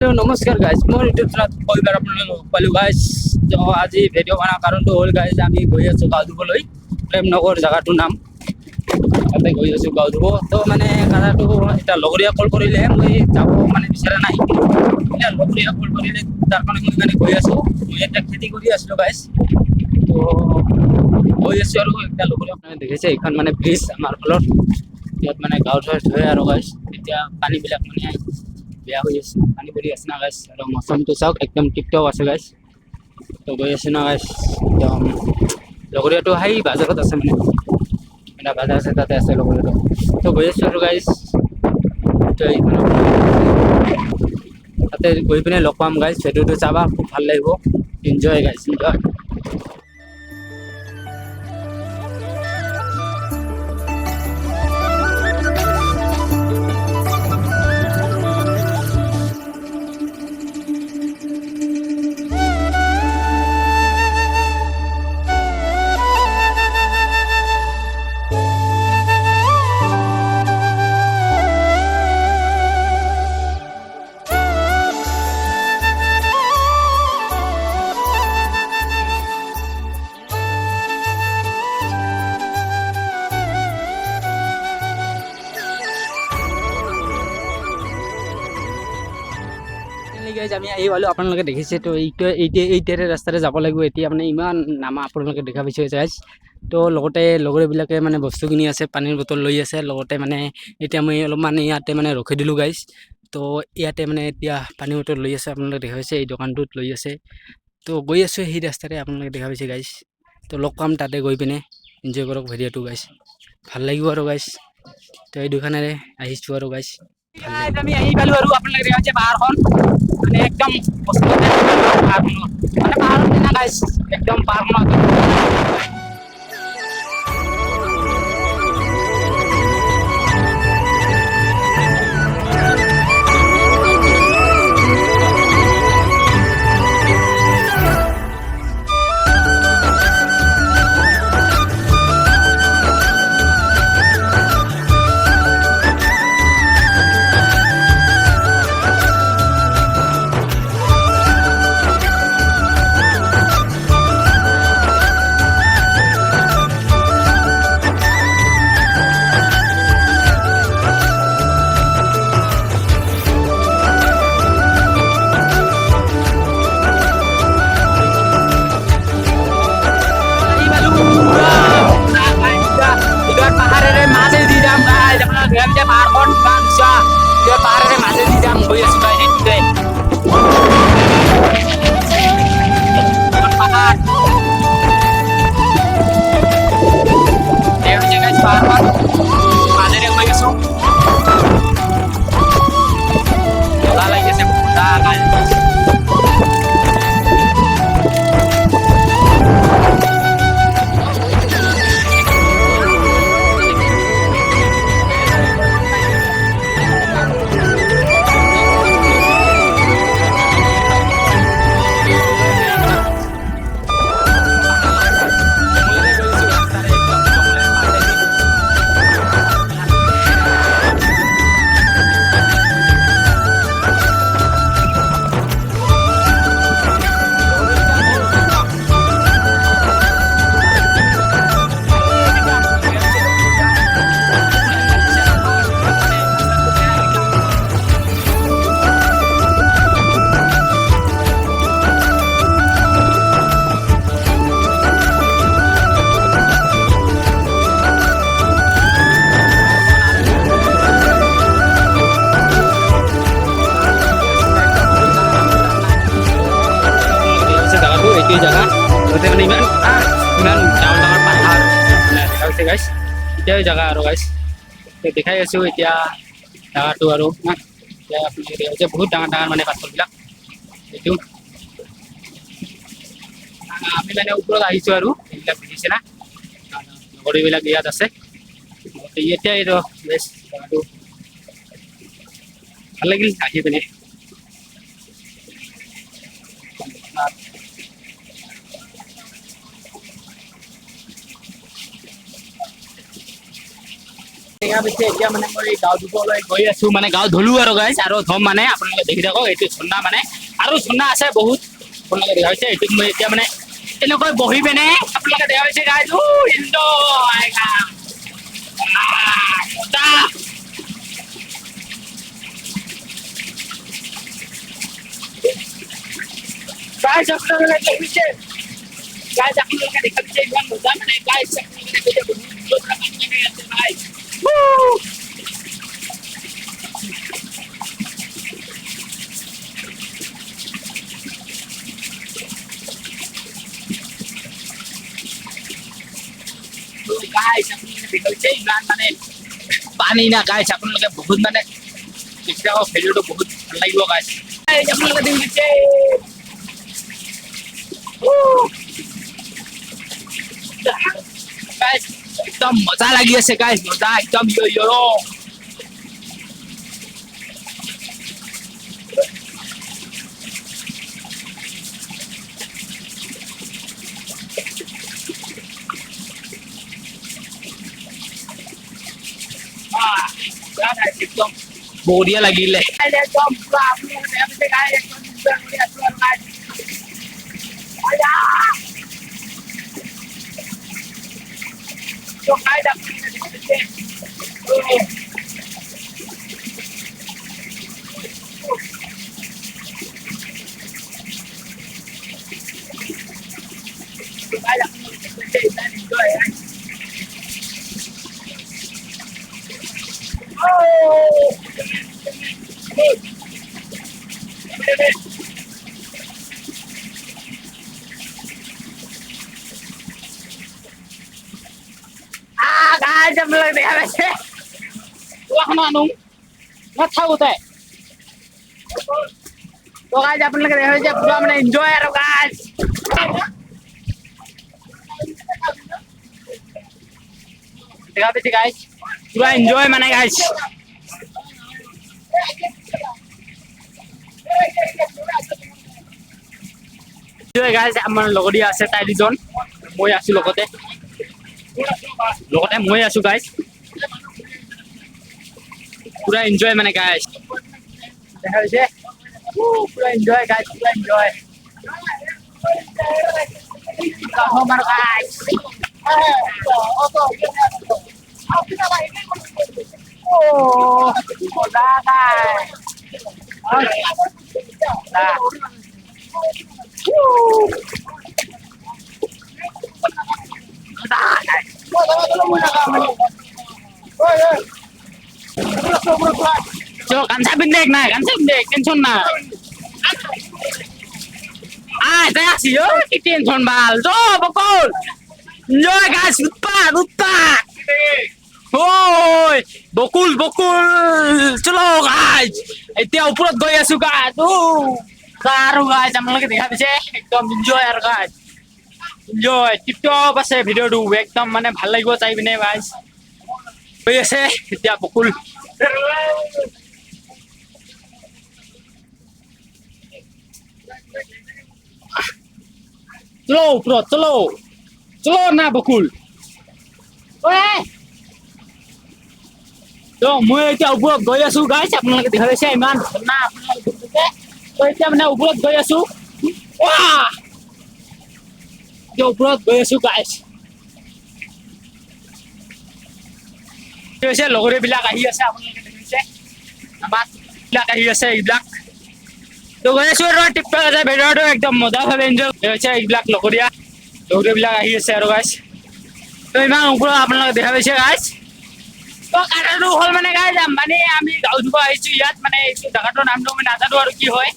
तो नमस्कार गाइस मैं यूट्यूब चैनल पहिबार आपलोक पालो गाइस तो आज भिडिओ बना कारण तो हल गाइस आमी गई आছো गाँव धुবলৈ प्रेमनगर जगहটোৰ नाम তাতে গৈ আছো গাঁও ধুব তো মানে কথাটো এটা লগৰীয়া কল কৰিলে মই যাব মানে বিচৰা নাই এটা লগৰীয়া কল কৰিলে তাৰ কাৰণে মই মানে গৈ আছো মই এটা খেতি কৰি আছিলো গাইস তো গৈ আছো আৰু একটা লগৰীয়া মানে দেখিছে এখন মানে ব্ৰিজ আমাৰ ফলত ইয়াত মানে গাঁৱত হয় আৰু গাইস এতিয়া পানী বিলাক মানে বেয়া হৈ আছে পানী পৰি আছে না গাইস আৰু মৌচমটো চাওক একদম টিকটক আছে গাইস তো গৈ আছে না গাইস একদম লগৰীয়াটো হাই বাজাৰত আছে মানে এটা বাজাৰ আছে তাতে আছে লগৰীয়াটো তো গৈ আছো আৰু গাইস তো এইখন তাতে গৈ পিনে লগ পাম গাইস ভিডিঅ'টো চাবা খুব ভাল লাগিব এনজয় গাইস এনজয় गाइस আমি আহি পালো আপোনালোকে দেখিছে তো এইটাৰে ৰাস্তাৰে যাব লাগিব এতিয়া মানে ইমান নামা আপোনালোকে দেখা পাইছে গাইস তো লগতে লগৰবিলাকে মানে বস্তু কিনি আছে পানীৰ বটল লৈ আছে লগতে মানে এতিয়া মই অলপ মানে ইয়াতে মানে ৰখি দিলো গাইস তো ইয়াতে মানে এতিয়া পানী বটল লৈ আছে আপোনালোকে দেখা পাইছে এই দোকানটোত লৈ আছে তো গৈ আছো সেই ৰাস্তাৰে আপোনালোকে দেখা পাইছে গাইস তো লগ পাম তাতে গৈ পিনে এনজয় কৰক ভিডিঅ'টো গাইস ভাল লাগিব আৰু গাইস তো এই দোকানেৰে আহিছো আৰু গাইস আমি আহি পালো আৰু আপোনালোকে দেখা পাইছে পাহাৰখন মানে একদম মানে পাহাড় না গাইস একদম পাহাড় dia paharkon kan bisa dia paharnya masih di jam gue suka ini deh pahar dia guys paharkon ada yang gue kesuk lagi saya putar jaga berarti mana iman ডাঙৰ পাহাৰ আছে গাইস এতিয়া জায়গা আৰু গাইস দেখাই আছো এতিয়া জায়গাটো আৰু এতিয়া আপুনি দেখিছে বহুত ডাঙৰ মানে পাথৰবিলাক এইটো আমি মানে ওপৰত আহিছো আৰু এইবিলাক দেখিছে না লগৰীবিলাক ইয়াত আছে এতিয়া এইটো বেছ জায়গাটো ভাল লাগিল আহি পিনে দেখা পাইছে এতিয়া মানে মই গাঁও ধুবলৈ গৈ আছো মানে গাঁও ধুলো আৰু গাইছ আৰু ধম মানে আপোনালোকে দেখি থাকক এইটো ঝৰ্ণা মানে আৰু ঝৰ্ণা আছে বহুত আপোনালোকে দেখা পাইছে এইটোত মই এতিয়া মানে এনেকৈ বহি পিনে আপোনালোকে দেখা পাইছে গাইছ guys আপনারা দেখছেন guys আপনারা দেখছেন ইমান মজা মানে guys আপনারা দেখছেন বহুত পানি নিয়ে আছে ভাই তো guys আপনারা দেখছেন ইমান মানে পানি না guys আপনারা বহুত মানে দেখো ভিডিওটো বহুত ভাল লাগিব guys আপনারা দেখছেন guys एकदम मजा लगी है guys मजा एकदम यो एकदम बढ़िया लगी ले एकदम तो guys आपने देखते हैं तो guys आपने देखते हैं इतना enjoy है guys हम लोग देखा वैसे वहाँ नूं मत था होता है तो guys अपन लोग देखा वैसे पूरा हमने enjoy यार guys देखा वैसे guys पूरा enjoy माने guys enjoy guys আমাৰ লগৰি আছে টাইলিজন মই আছো লগতে মই আছো গাইস পুরা এনজয় মানে গাইস দেখা যাচ্ছে পুরা এনজয় গাইস পুরা এনজয় কাহো মার গাইস ও মজা guys Coba kansa bendek nah, kansa bendek tension nah. Saya sih yo, tension bal. Coba bokol. Yo guys, lupa. Hoi, bokul. Chalo guys. এতিয়া ওপৰত গৈ আছো guys. Saru guys, আমরা লগে দেখা দিছে একদম এনজয় আর guys. Enjoy, TikTok আছে ভিডিওটো একদম মানে ভাল লাগিব চাই পিনে গাইস হৈ আছে এতিয়া বকুল চলো না বকুল ওই তো মই এতিয়া ওপৰত গৈ আছো গাইস আপোনালোকে দেখা দিছে ইমান না আপোনালোকে দেখতে তো এতিয়া মানে ওপৰত গৈ আছো ওয়া ওপৰত গৈ আছো গাইস হৈছে লগৰে বিলাক আহি আছে আপোনালোকে দেখিছে আমাৰ বিলাক আহি আছে এইবিলাক তো গৈ আছো আৰু টিকটক আছে ভিডিওটো একদম মজাভাৱে এনজয় হৈছে এইবিলাক লগৰীয়া বিলাক আহি আছে আৰু গাইস তো ইমান ওপৰত আপোনালোকে দেখা পাইছে গাইস তো কাৰণটো হ'ল মানে গাইস মানে আমি গাঁও ধুব আহিছো ইয়াত মানে এইটো জাগাটোৰ নামটো মই নাজানো আৰু কি হয়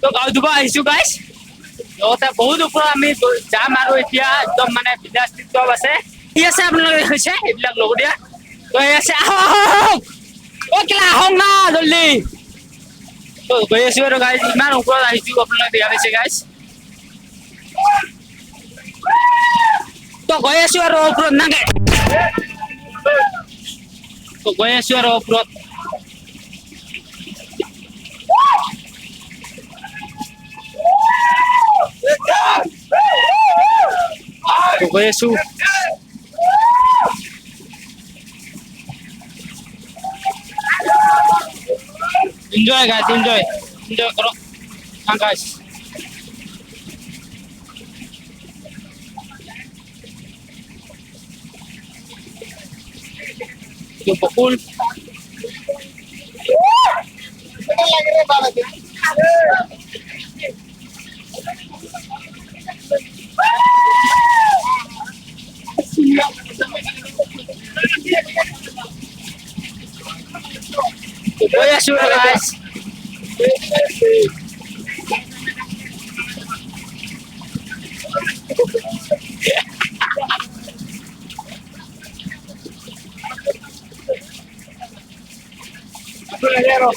তো গাঁও ধুব আহিছো গাইস লগতে বহুত ওপৰত আমি যাম আৰু এতিয়া একদম মানে বিদাস টিকটক আছে কি আছে আপোনালোকে হৈছে এইবিলাক লগৰীয়া তো আছে ও কিলা হং না জলদি তো গৈ আছো আৰু গাইস ইমান ওপৰত আহিছো আপোনালোকে দেখা পাইছে গাইস তো গৈ আছো আৰু ওপৰত নাগে তো গৈ আছো আৰু ওপৰত তো গৈ আছো এনজয় গাইছ এনজয় এনজয় কৰক গাইছ বকুল গৈ আছো গাইছ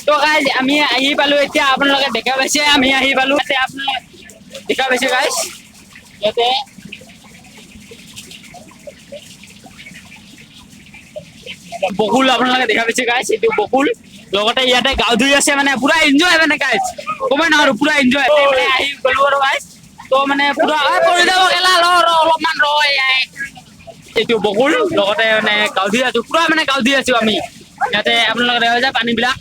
তো গাইজ আমি আহি পালো এতিয়া আপোনালোকে দেখা পাইছে আমি আহি পালো আপোনালোকে দেখা পাইছে গাইজ ইয়াতে বকুল আপোনালোকে দেখা পাইছে গাইজ এইটো বকুল লগতে ইয়াতে গাঁও ধুই আছে মানে পুৰা এনজয় মানে গাইজ কমাই নহয় পুৰা এনজয় মানে আহি গলো আৰু গাইজ তো মানে পুৰা কৰি যাব গেলা অলপমান এইটো বকুল লগতে মানে গাঁও ধুই আছো পুৰা মানে গাঁও ধুই আছো আমি ইয়াতে আপোনালোকে দেখা যায় পানী বিলাক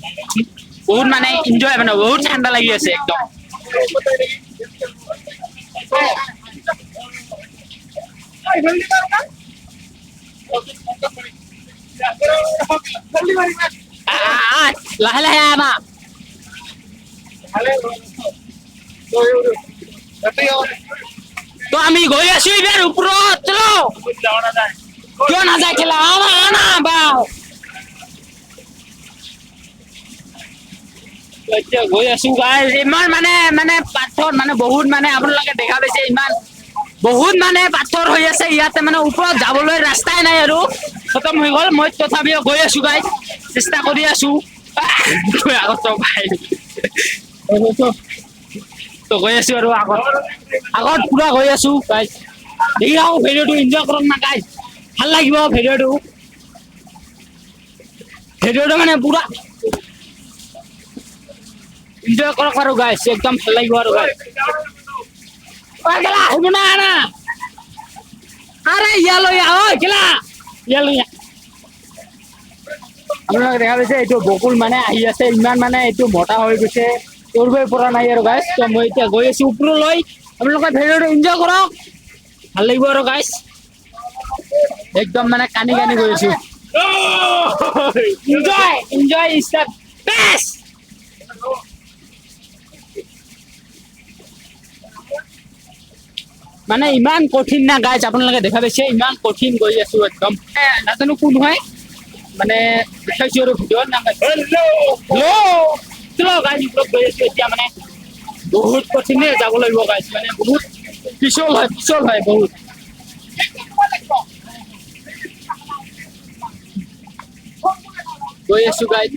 বহুত মানে এনজয় মানে বহুত ঠাণ্ডা লাগি আছে একদম লাহে লাহে আমা তো আমি গৈ আছো এবাৰ ওপৰত চলো কিয় নাযায় খেলা আনা আনা বাও গৈ আছো গাইজ ইমান মানে মানে পাথৰ মানে বহুত মানে আপোনালোকে দেখা পাইছে ইমান বহুত মানে পাথৰ হৈ আছে ইয়াতে মানে ওপৰত যাবলৈ ৰাস্তাই নাই আৰু খতম হৈ গ'ল মই তথাপিও গৈ আছো গাইজ চেষ্টা কৰি আছো আগত ভাই তো গৈ আছো আৰু আগত পুৰা গৈ আছো গাইজ দেখি আহো ভিডিঅ'টো এনজয় কৰক না গাইজ ভাল লাগিব ভিডিঅ'টো মানে পুৰা এনজয় কৰক আৰু গাইজ একদম ভাল লাগিব আৰু গাইজ কেলা হ'ব না না আৰে ইয়ালৈ আহ কেলা ইয়ালৈ আপোনালোকে দেখা পাইছে এইটো বকুল মানে আহি আছে ইমান মানে এইটো মোটা হৈ গৈছে কৰিবই পৰা নাই আৰু গাইজ তো মই এতিয়া গৈ আছো ওপৰলৈ আপোনালোকে ভিডিঅ'টো এনজয় কৰক ভাল লাগিব আৰু গাইজ একদম মানে কানি কানি গৈ আছো এনজয় ইজ দ্য বেষ্ট মানে ইমান কঠিন না গাইজ আপোনালোকে দেখা পাইছে ইমান কঠিন গৈ আছো একদম নাজানো কোন হয় মানে দেখাইছো আৰু ভিডিঅ'ত নাম চলো গাইজ ওপৰত গৈ আছো এতিয়া মানে বহুত কঠিনে যাব লাগিব গাইজ মানে বহুত পিছল হয় বহুত গৈ আছো গাইজ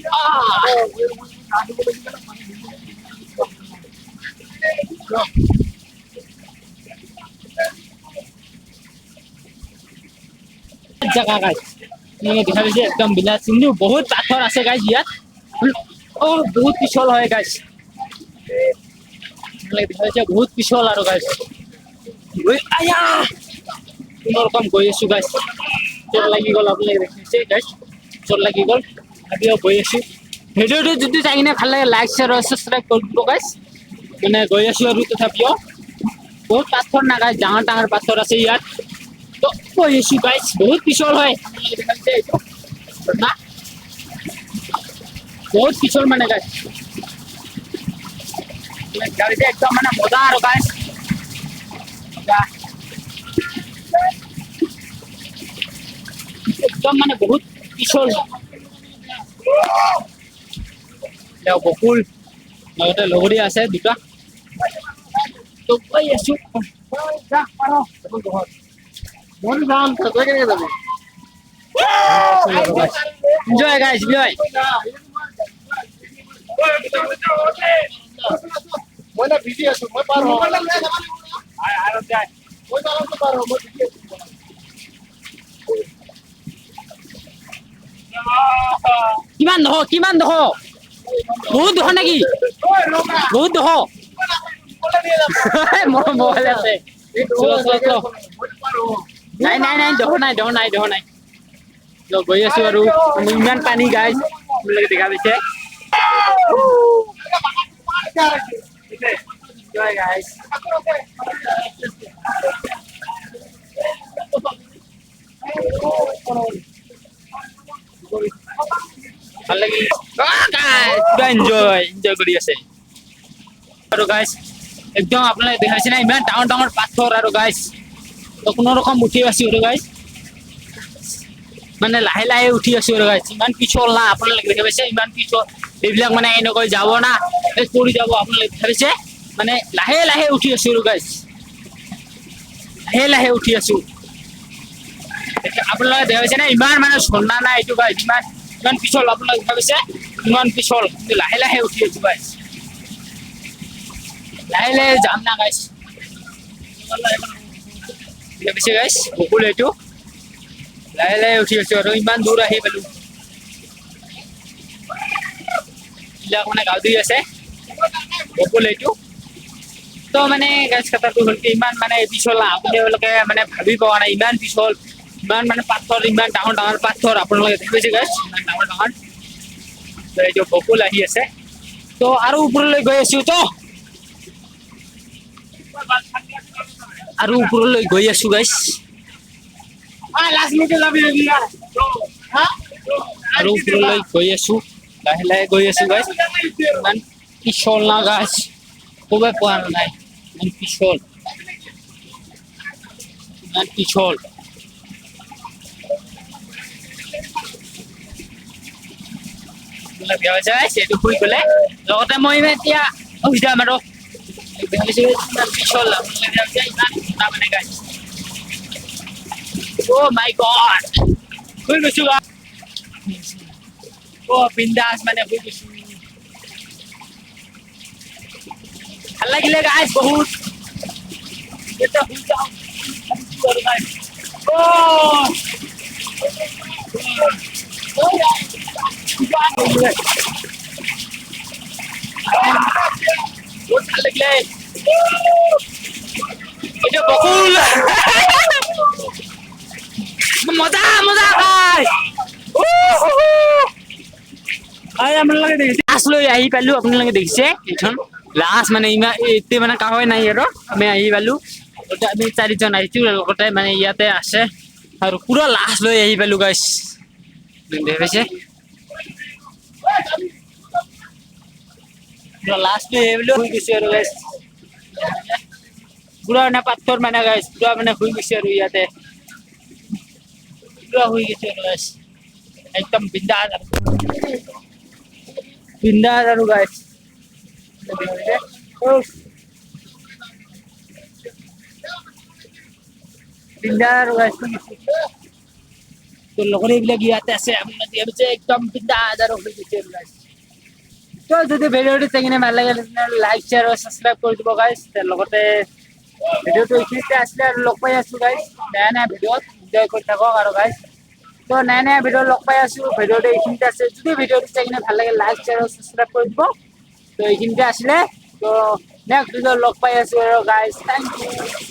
जगह गाइस ये दिखा दीजिए एकदम बिना सिंधु बहुत पाथर আছে गाइस ইয়াত ও বহুত পিছল হয় গাইস মানে দিখা যাচ্ছে বহুত পিছল আৰু গাইস ওই আয়া কোন রকম গৈ আছো গাইস চোর লাগি গল আপনি দেখছে গাইস চোর লাগি গল আমিও গৈ আছো ভিডিওটো যদি চাইনে ভাল লাগে লাইক শেয়ার আৰু সাবস্ক্ৰাইব কৰিব গাইস মানে গৈ আছো আৰু তথাপিও বহুত পাথৰ না গাইস ডাঙৰ ডাঙৰ পাথৰ আছে ইয়াত तो गई आছো गाइस बहुत पिछल है बहुत पिछल माने गाइस गाड़ी से एकदम माने मजा आ रहा गाइस एकदम माने बहुत पिछल है बकुल লগতে লগৰি আছে দুটা তো গই আছো যা পাৰো মন নাম কই কেনে যাবে এনজয় গাইস এনজয় মই না বিজি আছো মই পার হব আর যাই মই পার হব মই বিজি আছো কিমান দহ বহুত দহ নাকি বহুত দহ মোৰ মোবাইল আছে চলো নাই দহ নাই গৈ আছো আৰু ইমান পানী গাইছ আপোনালোকে দেখা পাইছে Enjoy guys. ভাল লাগি guys enjoy কৰি আছে আৰু guys একদম আপোনালোকে দেখাইছে না ইমান ডাঙৰ ডাঙৰ পাথৰ আৰু guys তো কোনো ৰকম উঠি আছো আৰু guys মানে লাহে লাহে উঠি আছো আৰু guys ইমান পিছল না আপোনালোকে দেখা পাইছে ইমান পিছল এইবিলাক মানে এনেকৈ যাব না পৰি যাব আপোনালোকে দেখা পাইছে মানে লাহে লাহে উঠি আছো আৰু guys লাহে লাহে উঠি আছো আপোনালোকে দেখা পাইছে না ইমান মানে ঝৰ্ণা নাই এইটো guys ইমান পিছল আপোনালোকে দেখা পাইছে ইমান পিছল লাহে লাহে উঠি আছো guys লাহে লাহে যাম না guys দেখা পাইছে guys বকুল এইটো লাহে লাহে উঠি আছো আৰু ইমান দূৰ আহি পালো এইবিলাক মানে গাঁও ধুই আছে বকুল এইটো তো মানে গাছ কটাটো হ'ল ইমান মানে পিছল আপোনালোকে মানে ভাবি পোৱা নাই ইমান পিছল ইমান মানে পাথৰ ইমান ডাঙৰ ডাঙৰ পাথৰ আপোনালোকে দেখা পাইছে গাছ ইমান ডাঙৰ ডাঙৰ তো এইটো বকুল আহি আছে তো আৰু ওপৰলৈ গৈ আছো তো আৰু ওপৰলৈ গৈ আছো গাইছ আৰু ওপৰলৈ গৈ আছো লাহে লাহে গৈ আছো গাইছ ইমান পিছল না গাছ ক'বই পোৱা নাই ইমান পিছল বেয়া হৈছে সেইটো শুই গ'লে লগতে মই এতিয়া যাম আৰু ইমান পিছল ইমান মানে গাছ Oh my god! শুই গৈছো বিন্দাস মানে শুই গৈছো ভাল লাগিলে গাইছ বহুত এটা শুই যাওঁ বহুত ভাল লাগিলে এটা বকুল মজা মজা খাই আপোনালোকে দেখিছে লাষ্ট লৈ আহি পালো আপোনালোকে দেখিছে এইখন লাষ্ট মানে ইমান এতিয়া মানে কাহৈ নাই আৰু আমি আহি পালো আমি চাৰিজন আহিছো লগতে মানে ইয়াতে আছে আৰু পুৰা লাষ্ট লৈ আহি পালো গাইছ দেখি পাইছে পুৰা লাষ্ট লৈ আহি পালো শুই গৈছে আৰু গাইছ পুৰা মানে পাথৰ মানে গাইছ পুৰা মানে শুই গৈছে আৰু ইয়াতে পুৰা শুই গৈছে আৰু গাইছ একদম বিন্দাস আৰু গাইছ বিন্দাস আৰু গাইছ তোৰ লগৰ এইবিলাক ইয়াতে আছে আপোনালোকে একদম বিন্দাস আৰু শুই গৈছে আৰু গাইছ তো যদি ভিডিঅ'টো চাই কিনে ভাল লাগে লাইক শ্বেয়াৰ আৰু ছাবস্ক্ৰাইব কৰি দিব গাইছ লগতে ভিডিঅ'টো এইখিনিতে আছিলে আৰু লগ পাই আছো গাইছ নয়া ভিডিঅ'ত এনজয় কৰি থাকক আৰু গাইছ তো নয়া ভিডিঅ' লগ পাই আছো ভিডিঅ'টো এইখিনিতে আছে যদি ভিডিঅ'টো চাই কিনে ভাল লাগে লাইক শ্বেয়াৰ আৰু ছাবস্ক্ৰাইব কৰি দিব তো এইখিনিতে আছিলে তো নেক্সট ভিডিঅ' লগ পাই আছো আৰু গাইছ থেংক ইউ